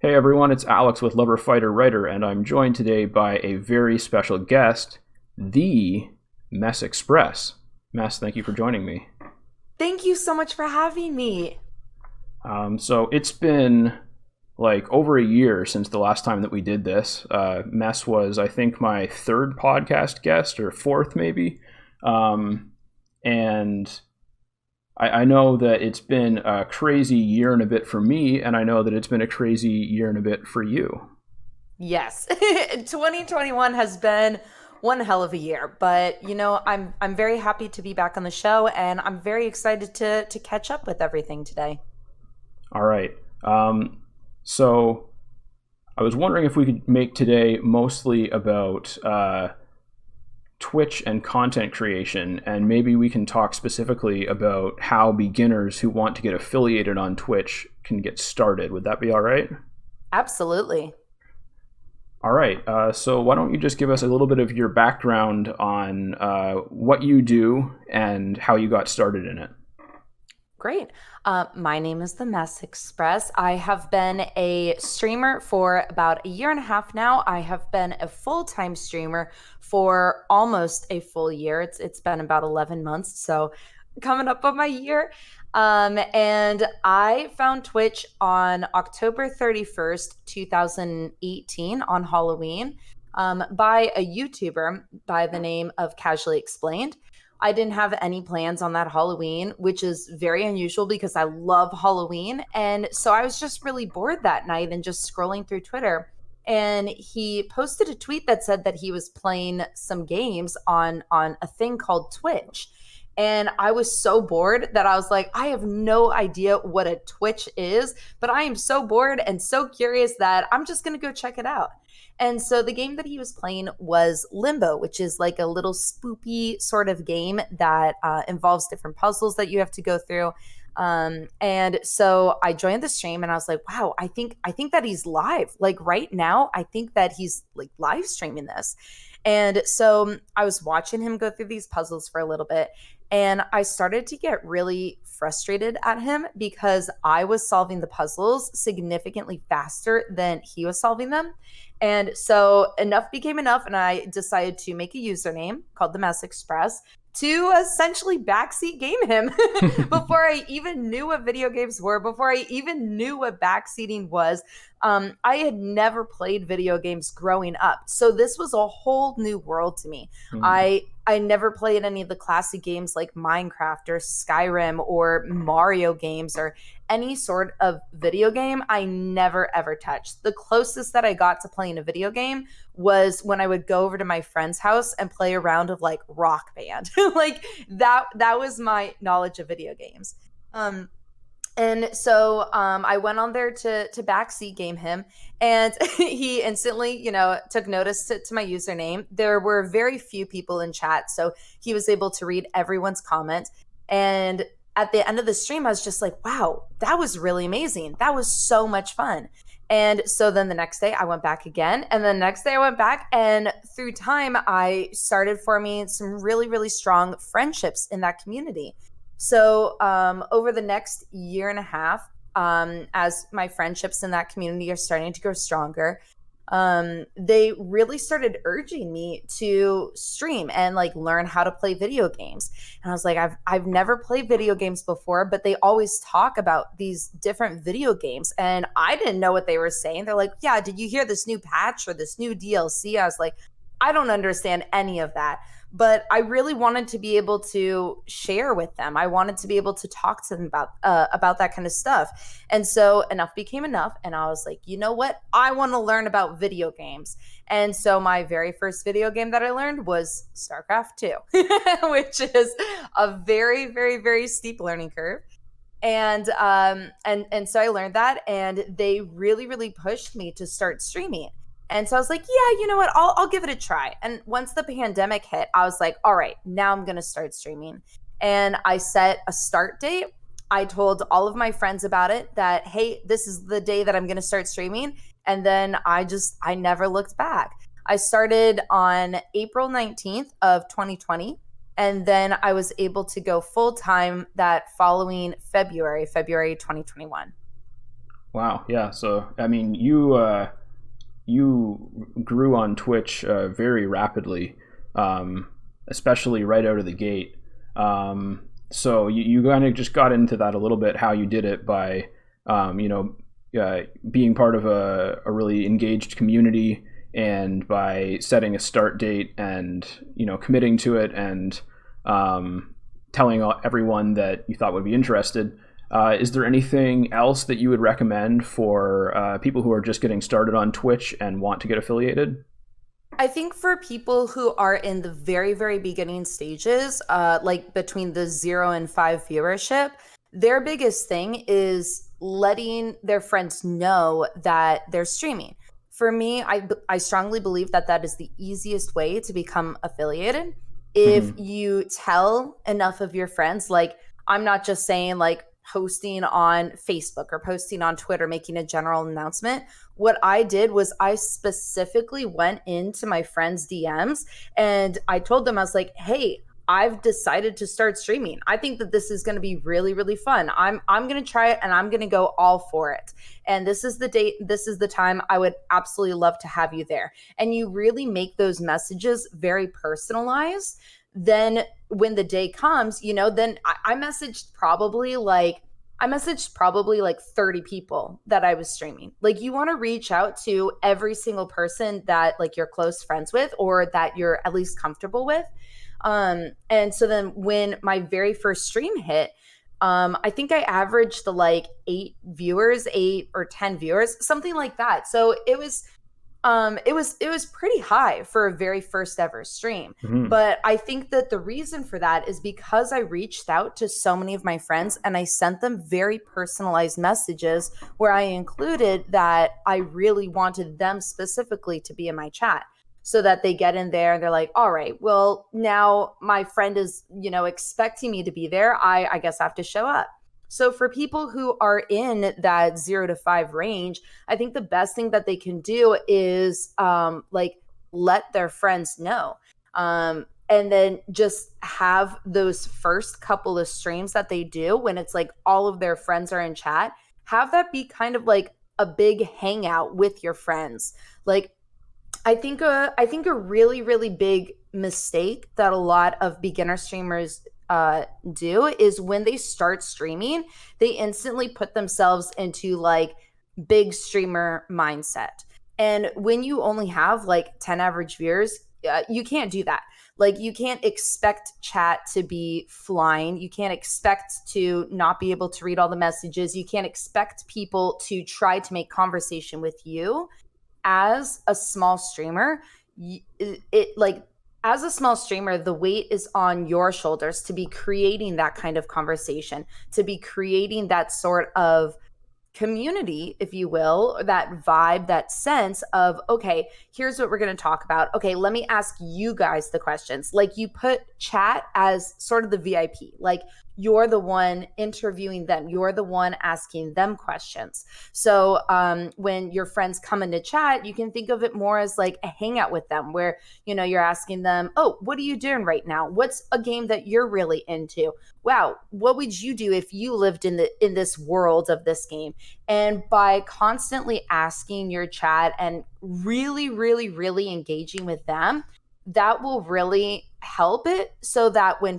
Hey everyone, it's Alex with Lover Fighter Writer, and I'm joined today by a very special guest, the Mess Express. Mess, thank you for joining me. Thank you so much for having me. So it's been like over a year since the last time that we did this. Mess was, I think, my third podcast guest, or fourth maybe. And I know that it's been a crazy year and a bit for me, and I know that it's been a crazy year and a bit for you. Yes. 2021 has been one hell of a year, but I'm very happy to be back on the show and I'm very excited to catch up with everything today. All right. So I was wondering if we could make today mostly about Twitch and content creation, and maybe we can talk specifically about how beginners who want to get affiliated on Twitch can get started. Would that be all right? Absolutely. All right. So why don't you just give us a little bit of your background on what you do and how you got started in it? Great. My name is The Mess Express. I have been a streamer for about a year and a half now. I have been a full-time streamer for almost a full year. It's been about 11 months, so coming up on my year. And I found Twitch on October 31st, 2018 on Halloween, by a YouTuber by the name of Casually Explained. I didn't have any plans on that Halloween, which is very unusual because I love Halloween. And so I was just really bored that night and just scrolling through Twitter. And he posted a tweet that said that he was playing some games on a thing called Twitch. And I was so bored that I was like, I have no idea what a Twitch is, but I am so bored and so curious that I'm just going to go check it out. And so the game that he was playing was Limbo, which is like a little spoopy sort of game that involves different puzzles that you have to go through. And so I joined the stream and I was like, wow, I think that he's live. Like right now, I think that he's like live streaming this. And so I was watching him go through these puzzles for a little bit. And I started to get really frustrated at him because I was solving the puzzles significantly faster than he was solving them. And so enough became enough, and I decided to make a username called the Mess Express to essentially backseat game him before I even knew what video games were, before I even knew what backseating was. I had never played video games growing up, so this was a whole new world to me. Hmm. I never played any of the classic games like Minecraft or Skyrim or Mario games or any sort of video game. I never ever touched. The closest that I got to playing a video game was when I would go over to my friend's house and play a round of like Rock Band. Like that was my knowledge of video games. Um and so I went on there to backseat game him, and he instantly, took notice to my username. There were very few people in chat, so he was able to read everyone's comment. And at the end of the stream, I was just like, wow, that was really amazing. That was so much fun. And so then the next day I went back again. And the next day I went back. And through time, I started forming some really, really strong friendships in that community. So over the next year and a half, as my friendships in that community are starting to grow stronger, they really started urging me to stream and like learn how to play video games. And I was like, I've never played video games before, but they always talk about these different video games, and I didn't know what they were saying. They're like, yeah, did you hear this new patch or this new DLC? I was like, I don't understand any of that. But I really wanted to be able to share with them. I wanted to be able to talk to them about that kind of stuff. And so enough became enough, and I was like, you know what? I want to learn about video games. And so my very first video game that I learned was StarCraft 2, which is a very, very, very steep learning curve. And so I learned that, and they really, really pushed me to start streaming. And so I was like, yeah, you know what? I'll give it a try. And once the pandemic hit, I was like, all right, now I'm going to start streaming. And I set a start date. I told all of my friends about it, that, hey, this is the day that I'm going to start streaming. And then I never looked back. I started on April 19th of 2020. And then I was able to go full time that following February 2021. Wow. Yeah. So I mean, you grew on Twitch very rapidly, especially right out of the gate. So you kind of just got into that a little bit, how you did it by, being part of a really engaged community, and by setting a start date and committing to it, and telling everyone that you thought would be interested. Is there anything else that you would recommend for people who are just getting started on Twitch and want to get affiliated? I think for people who are in the very, very beginning stages, like between the 0 and 5 viewership, their biggest thing is letting their friends know that they're streaming. For me, I strongly believe that that is the easiest way to become affiliated. If Mm-hmm. you tell enough of your friends, like, I'm not just saying like posting on Facebook or posting on Twitter, making a general announcement. What I did was I specifically went into my friends' DMs and I told them, I was like, hey, I've decided to start streaming. I think that this is going to be really, really fun. I'm going to try it and I'm going to go all for it. And this is the date, this is the time. I would absolutely love to have you there. And you really make those messages very personalized. Then when the day comes, then I messaged probably like 30 people that I was streaming. Like, you want to reach out to every single person that like you're close friends with or that you're at least comfortable with. And so then when my very first stream hit, I think I averaged the like 8 or 10 viewers, something like that. So it was pretty high for a very first ever stream. Mm-hmm. But I think that the reason for that is because I reached out to so many of my friends and I sent them very personalized messages where I included that I really wanted them specifically to be in my chat, so that they get in there and they're like, all right, well, now my friend is, expecting me to be there. I guess I have to show up. So for people who are in that 0 to 5 range, I think the best thing that they can do is like let their friends know. And then just have those first couple of streams that they do when it's like all of their friends are in chat, have that be kind of like a big hangout with your friends. Like, I think a really, really big mistake that a lot of beginner streamers do is when they start streaming, they instantly put themselves into like big streamer mindset. And when you only have like 10 average viewers, you can't do that. Like, you can't expect chat to be flying. You can't expect to not be able to read all the messages. You can't expect people to try to make conversation with you. As a small streamer, as a small streamer, the weight is on your shoulders to be creating that kind of conversation, to be creating that sort of community, if you will, or that vibe, that sense of, okay, here's what we're going to talk about. Okay, let me ask you guys the questions. Like, you put chat as sort of the VIP. Like, you're the one interviewing them. You're the one asking them questions. So when your friends come into chat, you can think of it more as like a hangout with them where, you're asking them, oh, what are you doing right now? What's a game that you're really into? Wow, what would you do if you lived in this world of this game? And by constantly asking your chat and really, really, really engaging with them, that will really help it, so that when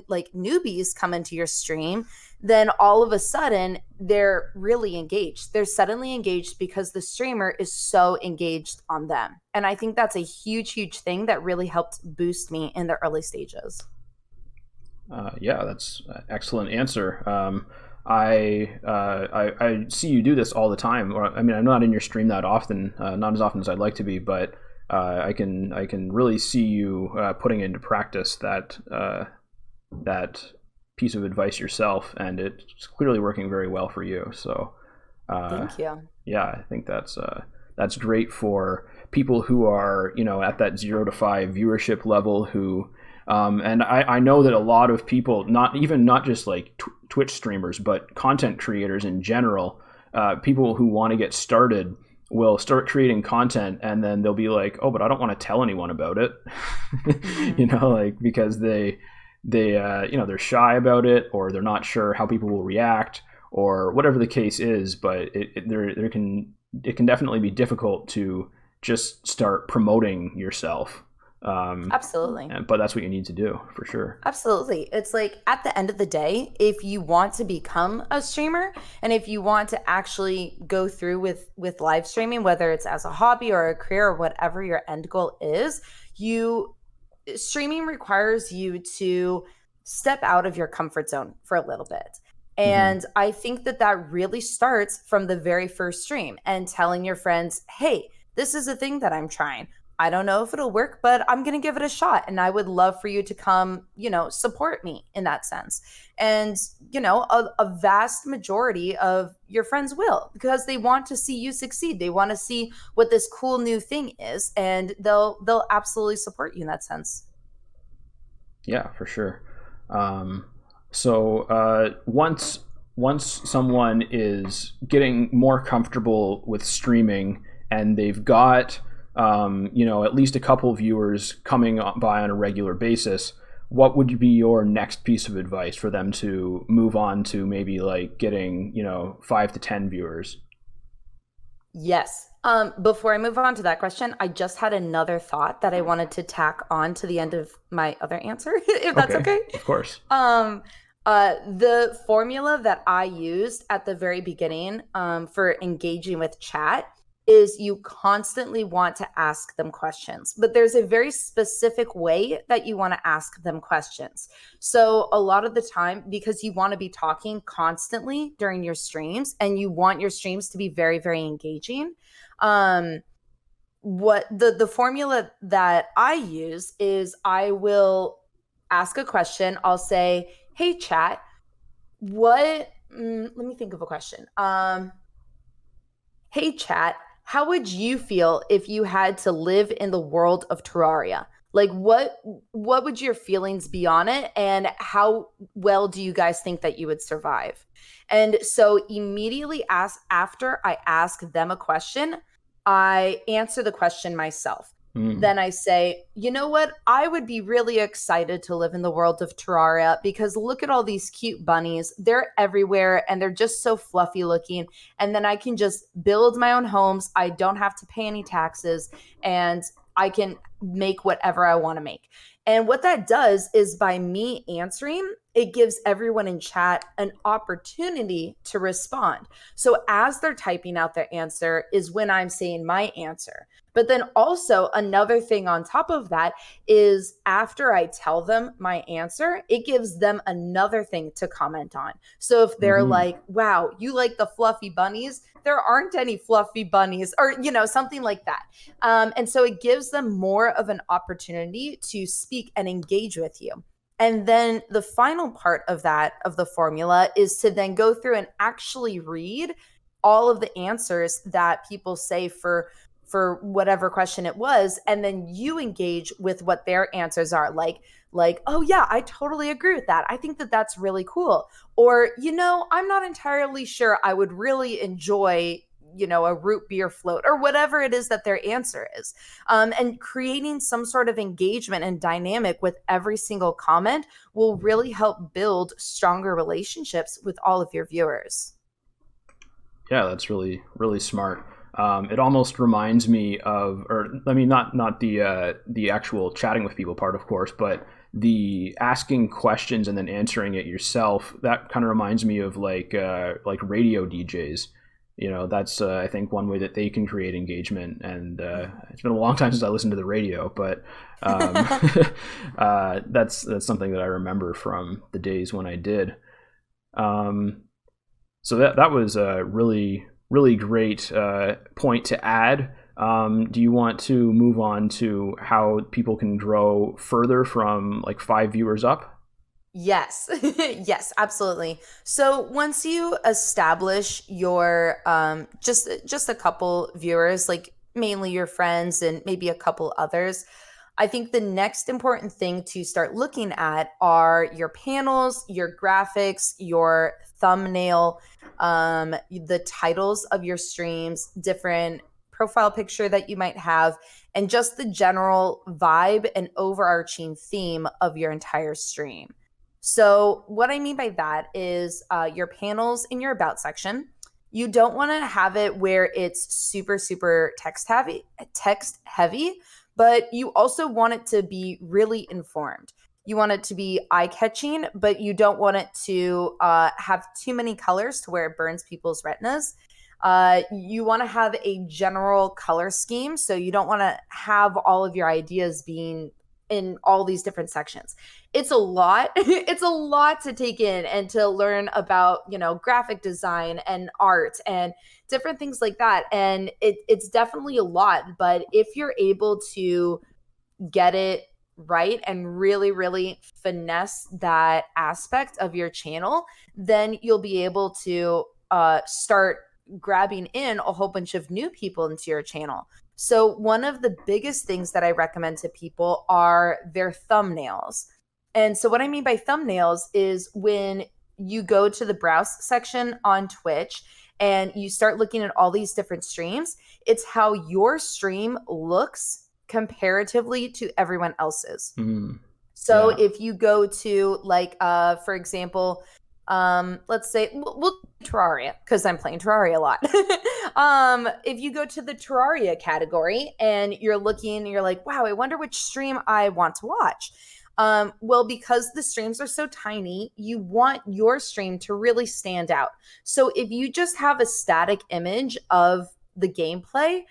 like newbies come into your stream, then all of a sudden they're really engaged. They're suddenly engaged because the streamer is so engaged on them. And I think that's a huge, huge thing that really helped boost me in the early stages. Yeah, that's an excellent answer. I see you do this all the time. Or, I mean, I'm not in your stream that often, not as often as I'd like to be, but I can really see you putting into practice that piece of advice yourself, and it's clearly working very well for you. So, Thank you. yeah, I think that's great for people who are at that 0 to 5 viewership level who. And I know that a lot of people, not just like Twitch streamers, but content creators in general, people who want to get started will start creating content, and then they'll be like, oh, but I don't want to tell anyone about it. Mm-hmm. Like, because they're shy about it, or they're not sure how people will react, or whatever the case is. But it can definitely be difficult to just start promoting yourself. Absolutely. But that's what you need to do for sure. Absolutely. It's like at the end of the day, if you want to become a streamer and if you want to actually go through with live streaming, whether it's as a hobby or a career or whatever your end goal is, you streaming requires you to step out of your comfort zone for a little bit. And I think that that really starts from the very first stream and telling your friends, hey, this is a thing that I'm trying. I don't know if it'll work, but I'm going to give it a shot. And I would love for you to come, support me in that sense. And, a vast majority of your friends will, because they want to see you succeed. They want to see what this cool new thing is, and they'll absolutely support you in that sense. Yeah, for sure. So once someone is getting more comfortable with streaming and they've got at least a couple viewers coming by on a regular basis, what would be your next piece of advice for them to move on to maybe like getting 5 to 10 viewers? Yes. Before I move on to that question, I just had another thought that I wanted to tack on to the end of my other answer, if that's okay. Of course. The formula that I used at the very beginning for engaging with chat is you constantly want to ask them questions, but there's a very specific way that you want to ask them questions. So a lot of the time, because you want to be talking constantly during your streams and you want your streams to be very, very engaging, what the formula that I use is I will ask a question. I'll say, hey, chat, let me think of a question. Hey, chat, how would you feel if you had to live in the world of Terraria? Like, what would your feelings be on it? And how well do you guys think that you would survive? And so immediately after I ask them a question, I answer the question myself. Then I say, you know what? I would be really excited to live in the world of Terraria because look at all these cute bunnies. They're everywhere and they're just so fluffy looking. And then I can just build my own homes. I don't have to pay any taxes and I can make whatever I want to make. And what that does is by me answering, it gives everyone in chat an opportunity to respond. So as they're typing out their answer is when I'm saying my answer. But then also another thing on top of that is after I tell them my answer, it gives them another thing to comment on. So if they're like, wow, you like the fluffy bunnies, there aren't any fluffy bunnies or, something like that. And so it gives them more of an opportunity to speak and engage with you. And then the final part of the formula is to then go through and actually read all of the answers that people say for whatever question it was. And then you engage with what their answers are like, oh yeah, I totally agree with that. I think that that's really cool. Or, I'm not entirely sure I would really enjoy a root beer float or whatever it is that their answer is. And creating some sort of engagement and dynamic with every single comment will really help build stronger relationships with all of your viewers. Yeah, that's really, really smart. It almost reminds me of, or I mean, not the actual chatting with people part, of course, but the asking questions and then answering it yourself. That kind of reminds me of like radio DJs. That's I think one way that they can create engagement. And it's been a long time since I listened to the radio, but that's something that I remember from the days when I did. So that was a really, really great point to add. Do you want to move on to how people can grow further from like 5 viewers up? Yes. Yes, absolutely. So once you establish your just a couple viewers, like mainly your friends and maybe a couple others, I think the next important thing to start looking at are your panels, your graphics, your thumbnail, the titles of your streams, different profile picture that you might have, and just the general vibe and overarching theme of your entire stream. So what I mean by that is your panels in your about section. You don't want to have it where it's super, super text heavy, but you also want it to be really informed. You want it to be eye catching, but you don't want it to have too many colors to where it burns people's retinas. You want to have a general color scheme. So you don't want to have all of your ideas being in all these different sections. It's a lot. It's a lot to take in and to learn about, graphic design and art and different things like that. And it's definitely a lot. But if you're able to get it right and really, really finesse that aspect of your channel, then you'll be able to start grabbing in a whole bunch of new people into your channel. So one of the biggest things that I recommend to people are their thumbnails. And so what I mean by thumbnails is when you go to the browse section on Twitch and you start looking at all these different streams, it's how your stream looks comparatively to everyone else's. So if you go to for example, let's say we'll Terraria, because I'm playing Terraria a lot. If you go to the Terraria category and you're looking, you're like, wow, I wonder which stream I want to watch. Well, because the streams are so tiny, you want your stream to really stand out. So if you just have a static image of the gameplay,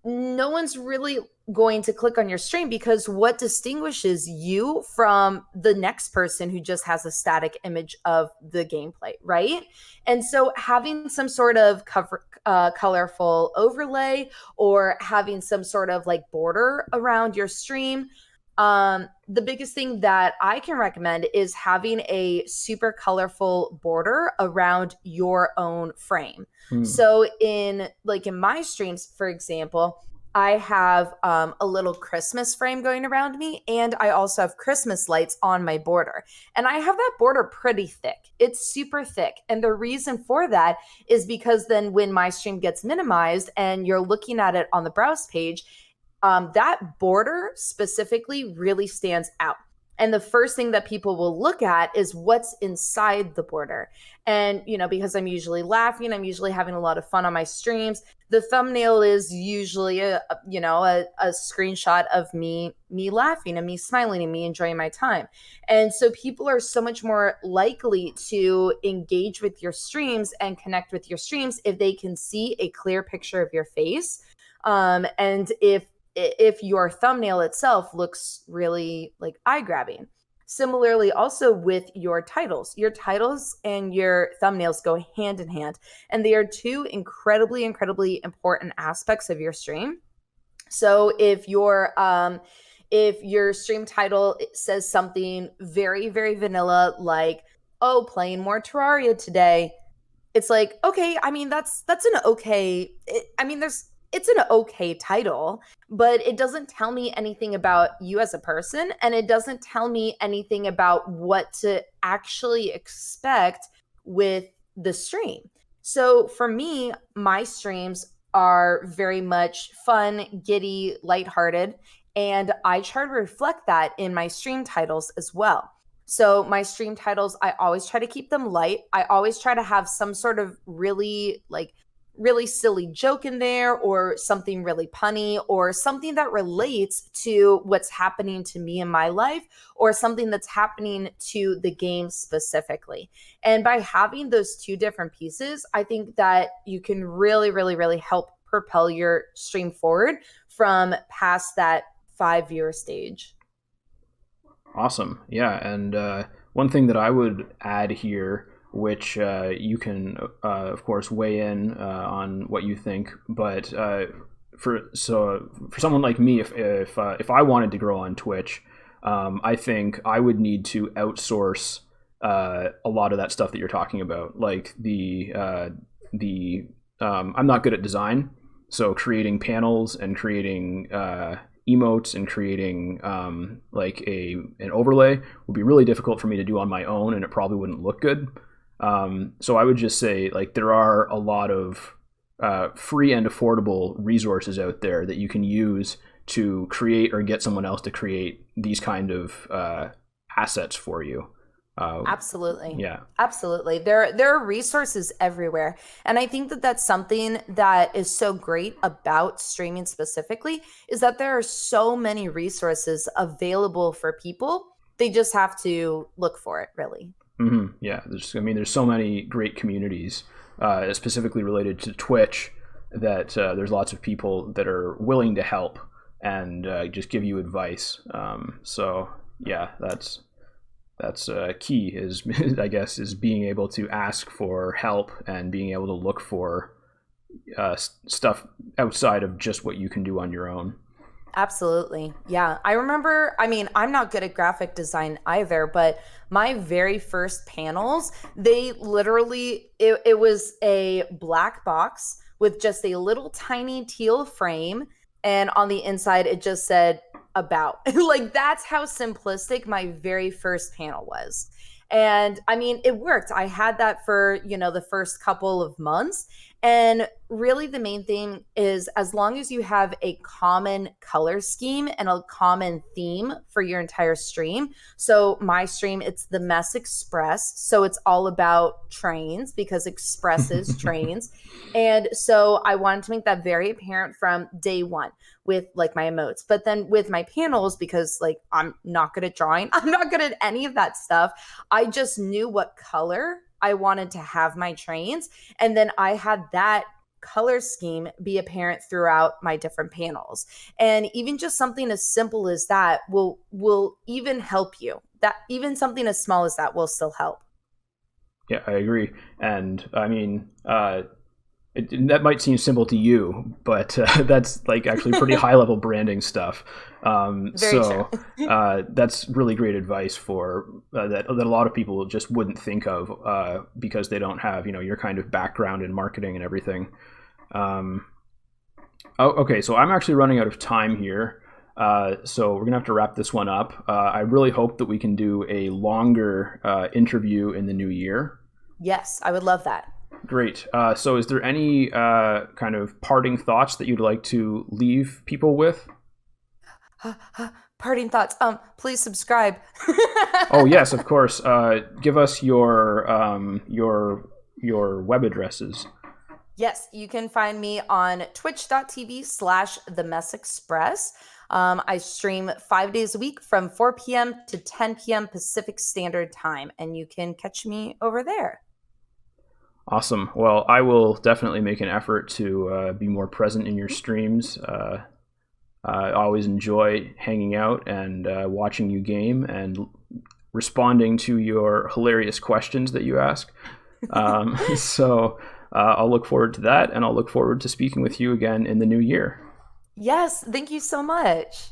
no one's really going to click on your stream, because what distinguishes you from the next person who just has a static image of the gameplay, right? And so having some sort of colorful overlay or having some sort of border around your stream. The biggest thing that I can recommend is having a super colorful border around your own frame. So in my streams, for example, I have a little Christmas frame going around me, and I also have Christmas lights on my border. And I have that border pretty thick. It's super thick. And the reason for that is because then when my stream gets minimized and you're looking at it on the browse page, that border specifically really stands out. And the first thing that people will look at is what's inside the border. And, because I'm usually laughing, I'm usually having a lot of fun on my streams, the thumbnail is usually a screenshot of me laughing and me smiling and me enjoying my time. And so people are so much more likely to engage with your streams and connect with your streams if they can see a clear picture of your face. And if your thumbnail itself looks really eye-grabbing. Similarly, also with your titles and your thumbnails go hand in hand, and they are two incredibly, incredibly important aspects of your stream. So if your stream title says something very, very vanilla, like, oh, playing more Terraria today, it's like, okay, I mean, that's an okay, it's an okay title, but it doesn't tell me anything about you as a person, and it doesn't tell me anything about what to actually expect with the stream. So for me, my streams are very much fun, giddy, lighthearted, and I try to reflect that in my stream titles as well. So my stream titles, I always try to keep them light. I always try to have some sort of really silly joke in there, or something really punny, or something that relates to what's happening to me in my life, or something that's happening to the game specifically. And by having those two different pieces, I think that you can really, really, really help propel your stream forward from past that 5-viewer stage. Awesome. Yeah. And one thing that I would add here, which you can, of course, weigh in on what you think. But for someone like me, if I wanted to grow on Twitch, I think I would need to outsource a lot of that stuff that you're talking about, like I'm not good at design, so creating panels and creating emotes and creating an overlay would be really difficult for me to do on my own, and it probably wouldn't look good. So I would just say, there are a lot of free and affordable resources out there that you can use to create or get someone else to create these kind of assets for you. Absolutely. Yeah. Absolutely. There are resources everywhere. And I think that that's something that is so great about streaming specifically is that there are so many resources available for people. They just have to look for it, really. Yeah. There's so many great communities, specifically related to Twitch, that there's lots of people that are willing to help and just give you advice. So yeah, that's key is I guess is being able to ask for help and being able to look for stuff outside of just what you can do on your own. Absolutely. Yeah. I remember, I mean, I'm not good at graphic design either, but my very first panels, they literally, it was a black box with just a little tiny teal frame. And on the inside, it just said about. Like, that's how simplistic my very first panel was. And I mean, it worked. I had that for, the first couple of months. And really, the main thing is as long as you have a common color scheme and a common theme for your entire stream. So, my stream, it's the Mess Express. So, it's all about trains because Express is trains. And so, I wanted to make that very apparent from day one with like my emotes. But then with my panels, because like I'm not good at drawing, I'm not good at any of that stuff. I just knew what color I wanted to have my trains. And then I had that color scheme be apparent throughout my different panels. And even just something as simple as that will even help you. That even something as small as that will still help. Yeah, I agree. And I mean, that might seem simple to you, but that's like actually pretty high level branding stuff. So that's really great advice for that a lot of people just wouldn't think of because they don't have your kind of background in marketing and everything. Okay, so I'm actually running out of time here. So we're gonna have to wrap this one up. I really hope that we can do a longer interview in the new year. Yes, I would love that. Great. So is there any kind of parting thoughts that you'd like to leave people with? Parting thoughts. Please subscribe. Oh yes, of course. Give us your web addresses. Yes, you can find me on twitch.tv/The Mess Express. I stream 5 days a week from 4 p.m. to 10 p.m. Pacific Standard Time, and you can catch me over there. Awesome. Well, I will definitely make an effort to be more present in your streams. I always enjoy hanging out and watching you game and responding to your hilarious questions that you ask. So I'll look forward to that, and I'll look forward to speaking with you again in the new year. Yes, thank you so much.